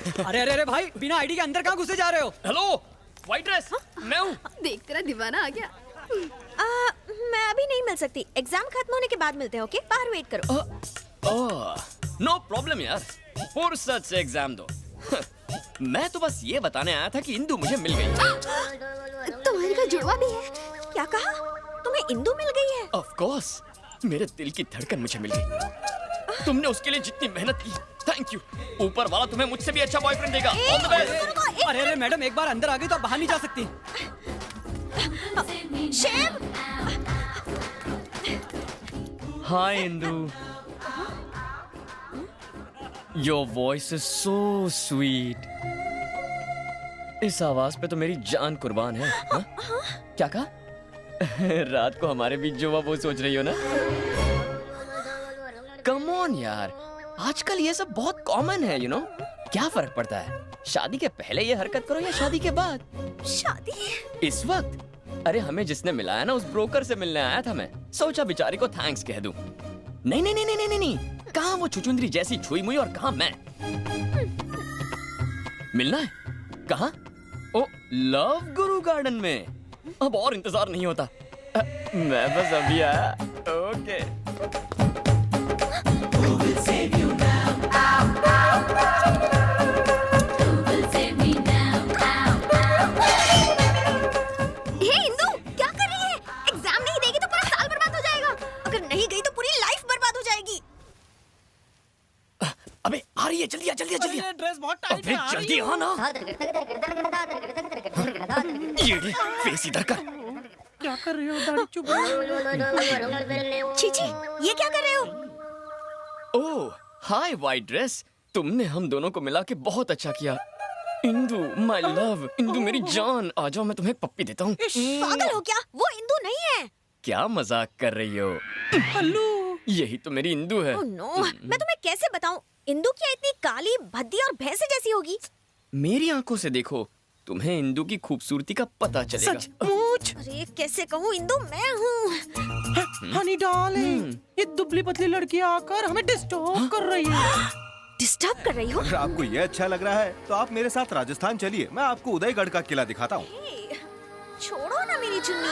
अरे अरे अरे भाई, बिना आईडी के अंदर कहाँ घुसे जा रहे हो? हेलो, व्हाइट ड्रेस, मैं हूँ। देख तेरा दीवाना आ गया। मैं अभी नहीं मिल सकती, एग्जाम खत्म होने के बाद मिलते हैं। ओके, बाहर वेट करो। नो प्रॉब्लम यार, फुर्सत से एग्जाम दो। मैं तो बस ये बताने आया था कि इंदु मुझे मिल गई। तुम्हारी का जुड़वा भी है? क्या कहा? तुम्हें इंदु मिल गई है? ऑफ कोर्स, मेरे दिल की धड़कन मुझे मिल गई। तुमने उसके लिए जितनी मेहनत की, थैंक यू। ऊपर वाला तुम्हें मुझसे भी अच्छा बॉयफ्रेंड देगा। All the best. अरे अरे मैडम, एक बार अंदर आ गई तो आप बाहर नहीं जा सकती। Shiv! Hi Indu. Your voice is so sweet. इस आवाज पे तो मेरी जान कुर्बान है। हा? क्या कहा? रात को हमारे बीच जो हुआ वो सोच रही हो ना? कम ऑन यार, आजकल ये सब बहुत कॉमन है, यू नो। क्या फर्क पड़ता है शादी के पहले ये हरकत करो या शादी के बाद? शादी? इस वक्त? अरे हमें जिसने मिलाया ना, उस ब्रोकर से मिलने आया था मैं। सोचा बेचारी को थैंक्स कह दूं। नहीं नहीं नहीं नहीं नहीं नहीं, कहाँ वो छुचुंदरी जैसी छुई मुई और कहाँ मैं। मिलना है? कहाँ? ओ, लव गुरु गार्डन में। अब और इंतजार नहीं होता। मैं बस अभी आया। ओके। हे इंदु, क्या कर रही है? एग्जाम नहीं देगी तो पूरा साल बर्बाद हो जाएगा। अगर नहीं गई तो पूरी लाइफ बर्बाद हो जाएगी। अबे आ रही है, जल्दी आ, जल्दी आ, जल्दी आ। ड्रेस बहुत टाइट अबे है। जल्दी आ ना। ये फेस इधर कर। क्या कर रहे हो? दाढ़ी चुभ रही है। चीची, ये क्या कर रहे हो? ओह, हाय व्हाइट ड्रेस। तुमने हम दोनों को मिला के बहुत अच्छा किया। इंदु, माय लव, इंदु मेरी जान, आ जाओ, मैं तुम्हें एक पप्पी देता हूँ। पागल हो क्या? वो इंदु नहीं है। क्या मजाक कर रही हो? हल्लू। यही तो मेरी इंदु है। ओह नो, मैं तुम्हें कैसे बताऊं? इंदु क्या इतनी काली, भद्दी और भैंसे जैसी होगी? मेरी आंखों से देखो, तुम्हें इंदु की खूबसूरती का पता चलेगा। सचमुच? अरे कैसे कहूँ, इंदु मैं हूँ। हनी डार्लिंग, ये दुबली पतली लड़की आकर हमें डिस्टर्ब कर रही है। डिस्टर्ब कर रही हो? अगर आपको ये अच्छा लग रहा है तो आप मेरे साथ राजस्थान चलिए, मैं आपको उदयगढ़ का किला दिखाता हूँ। हे, छोड़ो ना मेरी चुन्नी।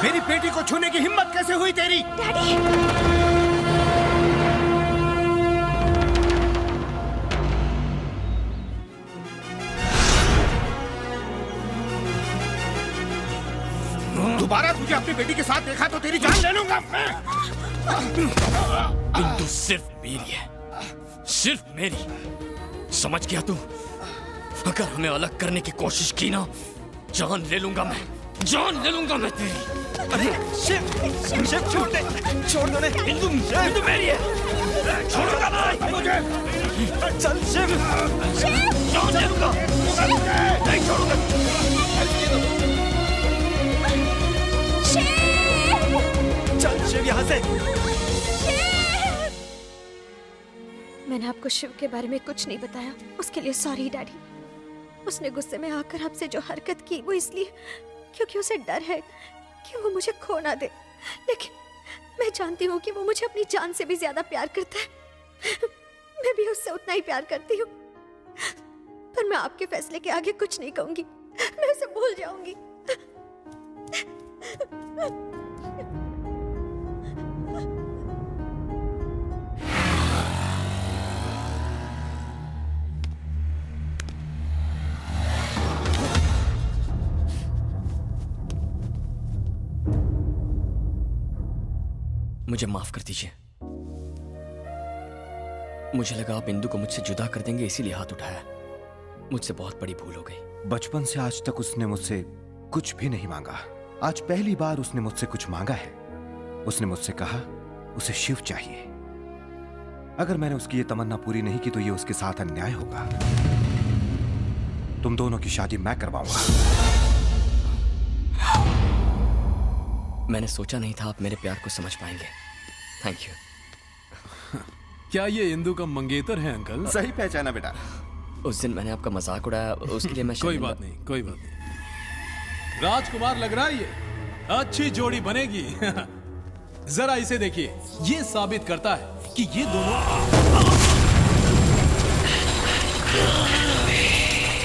मेरी बेटी को छूने की हिम्मत कैसे हुई तेरी? डैडी! दोबारा तुझे अपनी बेटी के साथ देखा तो तेरी जान ले लूंगा मैं। इंदु सिर्फ मेरी है, सिर्फ मेरी। समझ गया तू? अगर हमें अलग करने की कोशिश की ना, जान ले लूंगा मैं, जान ले लूंगा मैं तेरी। अरे शिव, शिव छोड़ दे, छोड़ दो। इंदु, इंदु मेरी है, छोड़ूंगा नहीं मुझे। चल शिव, जान ले लूंगा, नहीं छोड़ूंगा। चल शिव यहाँ से। मैंने आपको शिव के बारे में कुछ नहीं बताया, उसके लिए सॉरी डैडी। उसने गुस्से में आकर आपसे जो हरकत की वो इसलिए क्योंकि उसे डर है कि वो मुझे खो ना दे। लेकिन मैं जानती हूँ कि वो मुझे अपनी जान से भी ज्यादा प्यार करता है। मैं भी उससे उतना ही प्यार करती हूँ, पर मैं आपके फैसले के आगे कुछ नहीं कहूंगी। मैं उसे भूल जाऊंगी। मुझे माफ कर दीजिए। मुझे लगा आप इंदु को मुझसे जुदा कर देंगे, इसीलिए हाथ उठाया। मुझसे बहुत बड़ी भूल हो गई। बचपन से आज तक उसने मुझसे कुछ भी नहीं मांगा। आज पहली बार उसने मुझसे कुछ मांगा है। उसने मुझसे कहा उसे शिव चाहिए। अगर मैंने उसकी ये तमन्ना पूरी नहीं की तो ये उसके साथ अन्याय होगा। तुम दोनों की शादी मैं करवाऊंगा। मैंने सोचा नहीं था आप मेरे प्यार को समझ पाएंगे। Thank you. क्या ये इंदु का मंगेतर है अंकल? सही पहचाना बेटा। उस दिन मैंने आपका मजाक उड़ाया, उसके लिए मैं कोई बात नहीं, कोई बात नहीं। राजकुमार लग रहा है ये, अच्छी जोड़ी बनेगी। जरा इसे देखिए, ये साबित करता है कि ये दोनों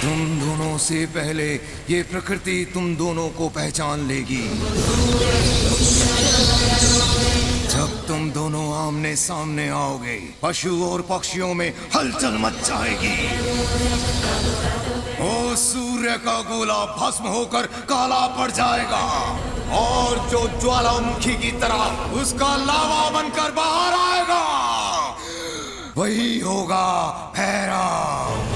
तुम दोनों से पहले ये प्रकृति तुम दोनों को पहचान लेगी। जब तुम दोनों आमने सामने आओगे, पशु और पक्षियों में हलचल मच जाएगी। ओ सूर्य का गोला भस्म होकर काला पड़ जाएगा और जो ज्वालामुखी की तरह उसका लावा बनकर बाहर आएगा, वही होगा भैरव।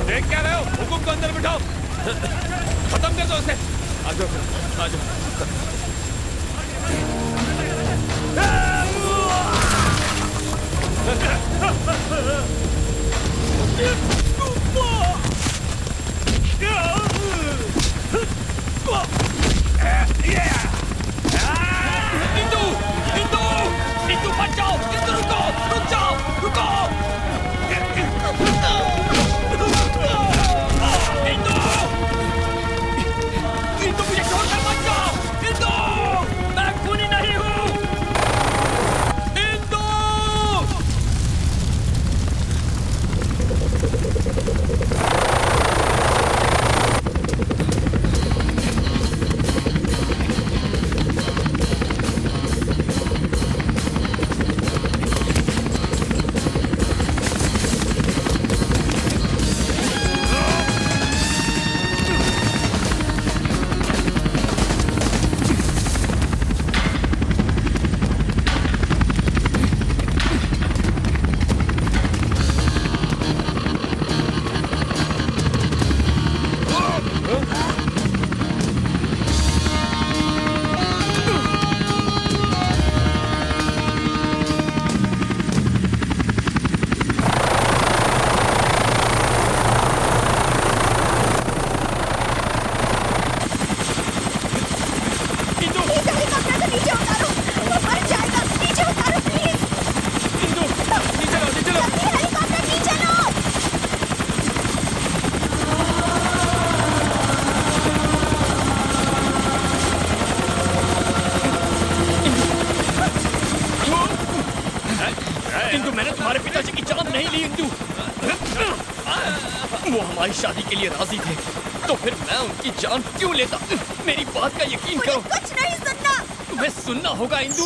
देख क्या रहे हो? हुकुम को अंदर बिठाओ, खत्म कर दो उसे। आ जाओ, आ जाओ। इंदु, इंदु, इंदु मत जाओ, इंदु रुको, रुक जाओ, रुको। इंदु मुझे छोड़कर मत जाओ, इंदु, मैं खूनी नहीं हूँ, इंदु। इंदु, मैंने तुम्हारे पिताजी की जान नहीं ली इंदु। वो हमारी शादी के लिए राजी थे, तो फिर मैं उनकी जान क्यों लेता? मेरी बात का यकीन करो। कुछ नहीं सुनना। तुम्हें सुनना होगा इंदु।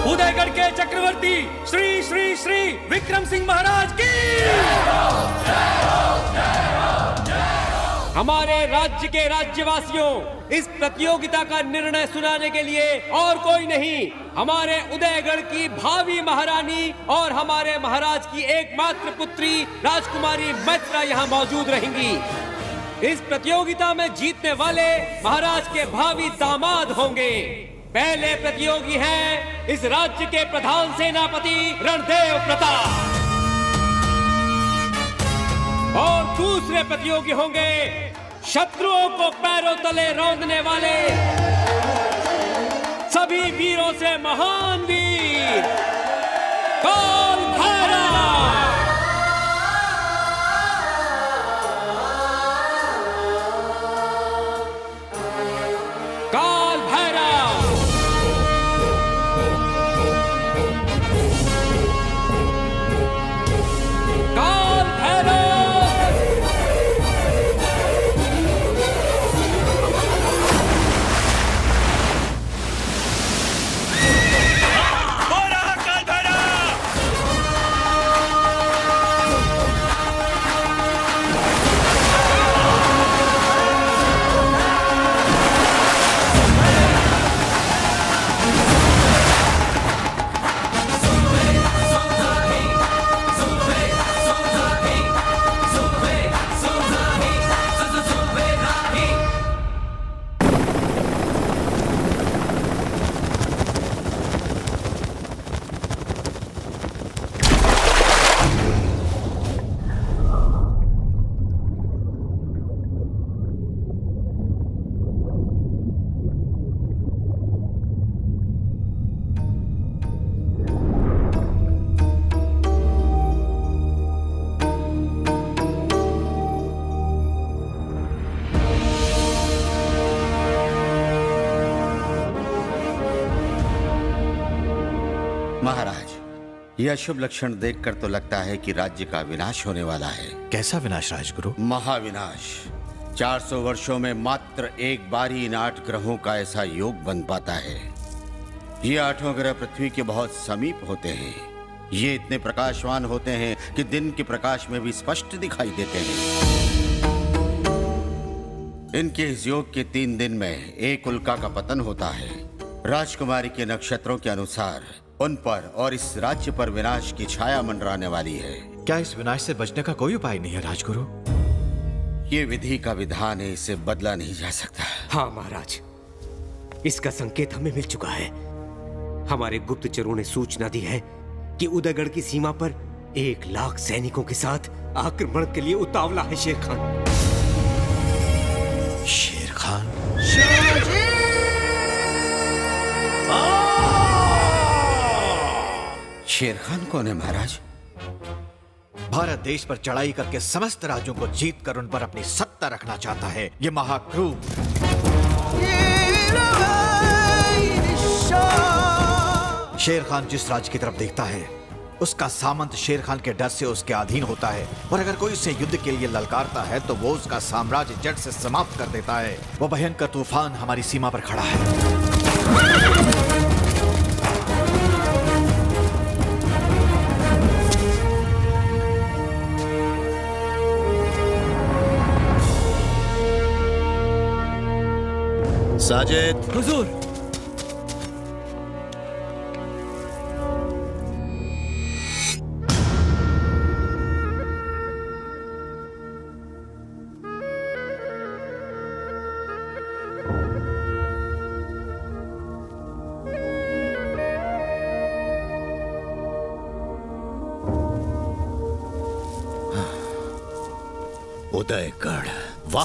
उदयगढ़ के चक्रवर्ती श्री श्री श्री विक्रम सिंह महाराज की, हमारे राज्य के राज्यवासियों, इस प्रतियोगिता का निर्णय सुनाने के लिए और कोई नहीं, हमारे उदयगढ़ की भावी महारानी और हमारे महाराज की एकमात्र पुत्री राजकुमारी मैत्रा यहाँ मौजूद रहेंगी। इस प्रतियोगिता में जीतने वाले महाराज के भावी दामाद होंगे। पहले प्रतियोगी हैं इस राज्य के प्रधान सेनापति रणदेव प्रताप, और दूसरे प्रतियोगी होंगे शत्रुओं को पैरों तले रौंदने वाले सभी वीरों से महान वीर काल भैरव। काल भैरव, काल भैरव। हो रहा काल भैरव। महाराज, यह शुभ लक्षण देखकर तो लगता है कि राज्य का विनाश होने वाला है। कैसा विनाश राजगुरु? महाविनाश। 400 वर्षों में मात्र एक बार ही इन 8 ग्रहों का ऐसा योग बन पाता है। ये 8 ग्रह पृथ्वी के बहुत समीप होते हैं। ये इतने प्रकाशवान होते हैं कि दिन के प्रकाश में भी स्पष्ट दिखाई देते हैं। इनके इस योग के 3 दिन में एक उल्का का पतन होता है। राजकुमारी के नक्षत्रों के अनुसार उन पर और इस राज्य पर विनाश की छाया मंडराने वाली है। क्या इस विनाश से बचने का कोई उपाय नहीं है राजगुरु? ये विधि का विधान है, इसे बदला नहीं जा सकता। हाँ महाराज, इसका संकेत हमें मिल चुका है। हमारे गुप्तचरों ने सूचना दी है कि उदयगढ़ की सीमा पर 1 लाख सैनिकों के साथ आक्रमण के लिए उतावला है शेर खान। शेर खान? शेर खान कौन है महाराज? भारत देश पर चढ़ाई करके समस्त राज्यों को जीत कर उन पर अपनी सत्ता रखना चाहता है ये महाक्रूर। शेर खान जिस राज्य की तरफ देखता है उसका सामंत शेर खान के डर से उसके अधीन होता है, और अगर कोई उसे युद्ध के लिए ललकारता है तो वो उसका साम्राज्य जड़ से समाप्त कर देता है। वो भयंकर तूफान हमारी सीमा पर खड़ा है। साजिद। हुजूर। उदयगढ़, वाह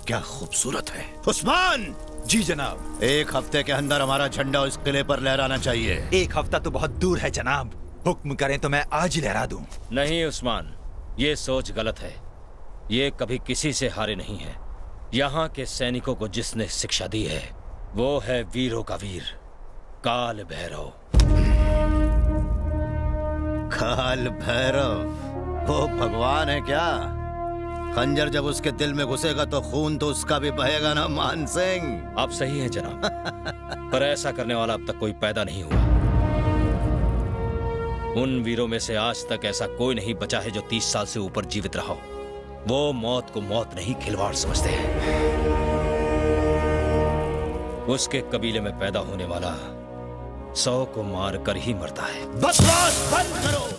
क्या खूबसूरत है। उस्मान! जी जनाब। 1 हफ्ते के अंदर हमारा झंडा उस किले पर लहराना चाहिए। 1 हफ्ता तो बहुत दूर है जनाब, हुक्म करें तो मैं आज ही लहरा दूं। नहीं उस्मान, ये सोच गलत है। ये कभी किसी से हारे नहीं है। यहाँ के सैनिकों को जिसने शिक्षा दी है वो है वीरों का वीर, काल भैरव। काल भैरव वो भगवान है क्या? खंजर जब उसके दिल में घुसेगा तो खून तो उसका भी बहेगा ना मान सिंह। आप सही हैं जनाब, पर ऐसा करने वाला अब तक कोई पैदा नहीं हुआ। उन वीरों में से आज तक ऐसा कोई नहीं बचा है जो 30 साल से ऊपर जीवित रहा हो। वो मौत को मौत नहीं खिलवाड़ समझते हैं। उसके कबीले में पैदा होने वाला 100 को मार कर ही मरता है। बकवास बंद करो।